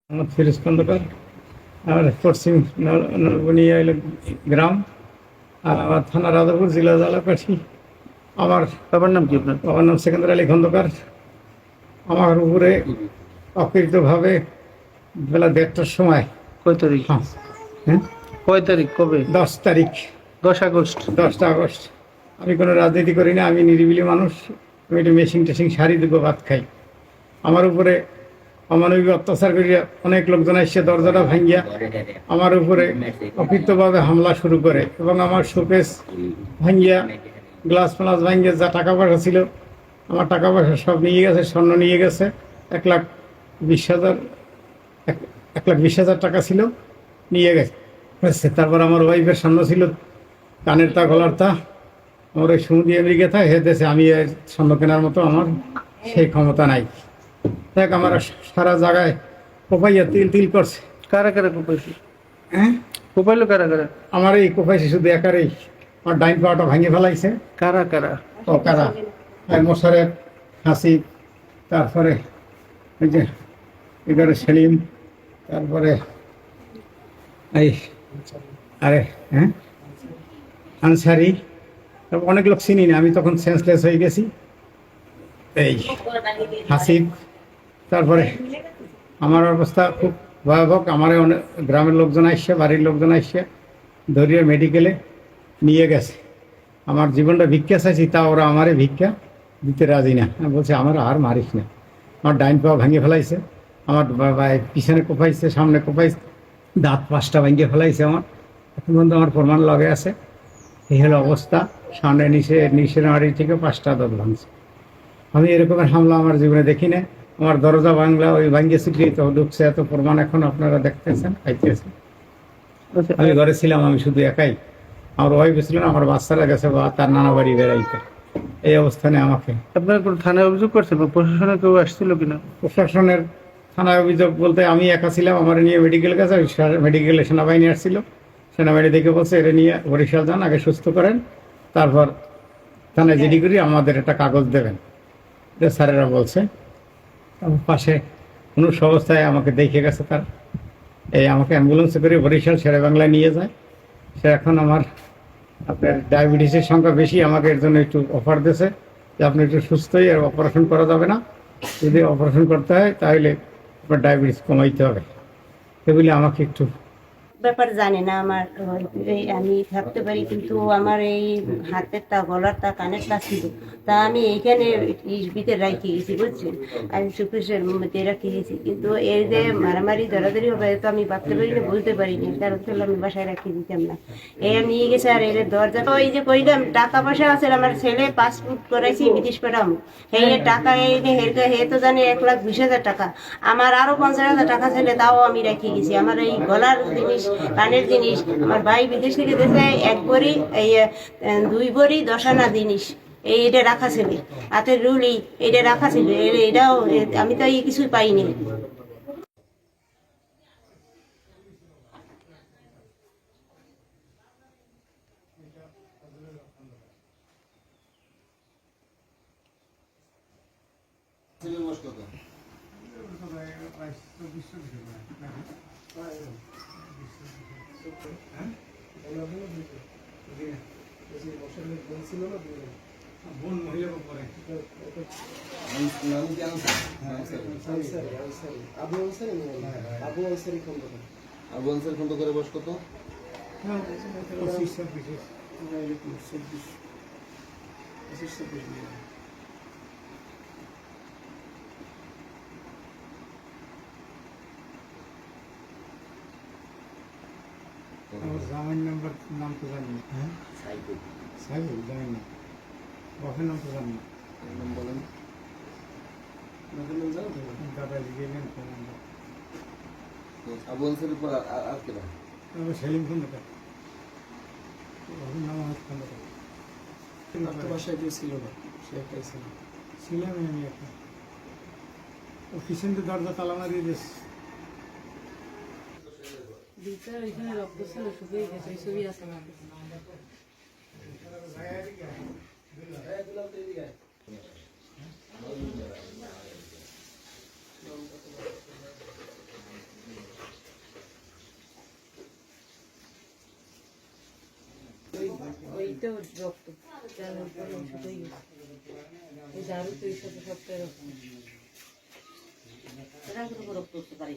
আমার ফিরোজ খন্দকার। আমার পশ্চিম নলবনিয়া হইল গ্রাম, আর আমার থানা রাজাপুর, জেলা জালাকাঠি। আমার বাবার নাম কি আপনার? বাবার নাম সেকেন্দ্র আলী খন্দকার। আমার উপরে অকৃতভাবে বেলা 1:30টার সময়, কয় তারিখ? হ্যাঁ হ্যাঁ, কয় তারিখ? কবে? 10 তারিখ, 10 আগস্ট। 10 আগস্ট। আমি কোনো রাজনীতি করি না, আমি নিরিবিলি মানুষ। আমি একটু মেশিন টেশিং সারি দেবো, ভাত খাই। আমার উপরে অমানবিক অত্যাচার করিয়া অনেক লোকজন এসে দরজাটা ভাঙ্গিয়া আমার উপরে অকৃতভাবে হামলা শুরু করে, এবং আমার শোকেস ভাঙ্গিয়া, গ্লাস ফ্লাস ভাঙ্গিয়া, যা টাকা পয়সা ছিল আমার টাকা পয়সা সব নিয়ে গেছে। স্বর্ণ নিয়ে গেছে 1,20,000, 1,20,000 টাকা ছিল, নিয়ে গেছে। তারপর আমার ওয়াইফের স্বর্ণ ছিল, কানের তা, গলার তা। আমার ওই সমুদ্র আমেরিকা থাকে, হে দেশে আমি স্বর্ণ কেনার মতো আমার সেই ক্ষমতা নাই। দেখ, আমার সারা জায়গায় কোপাইয়া তিল তিল করছে। কারা কারা কোপাইছে? হ্যাঁ, কোপাইলো কারা কারা? আমার এই কোপাইছে শুধু একারেই। আমার ডাইন পাওয়াটা ভাঙে ফেলাইছে। কারা কারা? ও কারা? মোশারেফ, হাসিব, তারপরে ওই যে এবারে সেলিম, তারপরে এই আরে হ্যাঁ আনসারি, তারপর অনেক লোক চিনি না, আমি তখন সেন্সলেস হয়ে গেছি। এই হাসিব, তারপরে আমার অবস্থা খুব ভয়াবহ। আমার অনেক গ্রামের লোকজন আসছে, বাড়ির লোকজন আসছে, ধরিয়ে মেডিকেলে নিয়ে গেছে। আমার জীবনটা ভিক্ষা চাইছি, তা ওরা আমারে ভিক্ষা দিতে রাজি না। আমি বলছি, আমার আর মারিস না। আমার ডাইন পা ভেঙে ফেলাইছে, আমার পিছনে কোপাইছে, সামনে কোপাইছে, দাঁত 5টা ভেঙে ফেলাইছে আমার। এখন পর্যন্ত আমার প্রমাণ লগে আছে। এই হলো অবস্থা। সামনে নিচের নাড়ি থেকে 5টা দাঁত ভাঙছে। আমি এরকমের হামলা আমার জীবনে দেখি না। আমার দরজা বাংলা ওই ভাঙ্গে সিটি তো ঢুকছে, এত প্রমাণ এখন আপনারা দেখতেছেন, পাইতেছেন। আচ্ছা, আমি ঘরে ছিলাম, আমি শুধু একাই। আমার ওয়াইফ ছিল না, আমার বাচ্চারা গেছে বা তার নানা বাড়ি বেড়াইতে। এই অবস্থানে আমাকে আপনারা কোনো থানায় অভিযোগ করছেন বা প্রশাসনে কেউ আসছিল কিনা? প্রশাসনের থানায় অভিযোগ বলতে, আমি একা ছিলাম, আমার নিয়ে মেডিকেল গেছে। মেডিকেলে সেনাবাহিনী আসছিল, সেনাবাহিনী দেখে বলছে এর নিয়ে বরিশাল যান, আগে সুস্থ করেন, তারপর থানায় জিডি করি আমাদের একটা কাগজ দেবেন। এটা স্যারেরা বলছে। আমার পাশে কোনো অবস্থায় আমাকে দেখে গেছে তার, এই আমাকে অ্যাম্বুলেন্সে করে বরিশাল শেরে বাংলায় নিয়ে যায়। সে এখন আমার আপনার ডায়াবেটিসের সংখ্যা বেশি, আমাকে এর জন্য একটু অফার দিয়েছে যে আপনি একটু সুস্থই, আর অপারেশন করা যাবে না। যদি অপারেশন করতে হয় তাহলে আপনার ডায়াবেটিস কমাইতে হবে। এগুলি আমাকে একটু ব্যাপার জানি না আমার। এই আমি থাকতে পারি, কিন্তু আমার এই হাতের তা, গলার তা, কানের তা ছিল, তা আমি এইখানে ভিতরে রাখি গেছি, বুঝছেন। আমি সুপ্রিসের মধ্যে রাখি গেছি, কিন্তু এই যে মারামারি ধরাধরি হবে তো আমি ভাবতে পারি না, বুঝতে পারিনি। তার জন্য আমি বাসায় রাখি দিতাম না। এই নিয়ে গেছে, আর এর দরজা ওই যে কইলাম টাকা পয়সা আছে, আমার ছেলে পাসপোর্ট করাইছি বিদেশ পাঠাম, এই টাকা এই হে তো জানি 1,20,000 টাকা। আমার আরো 50,000 টাকা ছেলে, তাও আমি রেখে গেছি। আমার এই গলার জিনিস, কানের জিনিস, আমার ভাই বিদেশ থেকে দিয়েছে 1 ভরি, এই 2 ভরি 10 আনা জিনিস, এটা রাখা ছিল। হাতের রুলি এটা রাখা ছিল, এটাও আমি তো এই কিছুই পাইনি। বোন মহিলার উপরে আবু আনসারি খন্দকারের বয়স কত? 25-26। আমার জামাইয়ের নাম তো জানি না। হ্যাঁ, সাইবুল জানি না। বাপের নাম তো জানি না। নাম বলেন। দাদা গেলেন নাম্বার। আবু আনসারির পর আর কে নাম? সেলিম খন্দকার, বাপের নাম আমার খন্দকার। বাসায় কেউ ছিল না, সে একটাই ছিল। ছিলাম আমি একটা। ও পিছন দিয়ে দরজা তালা মারিয়ে দিয়েছে। এখানে রক্ত ছিল, শুকিয়ে গেছে, এই ছবি আছে না? ওইটাও রক্ত জানার পরে শুকিয়ে গেছে ওই দারু তো এই সাথে সপ্তাহে রক্ত রক্ত উঠতে পারে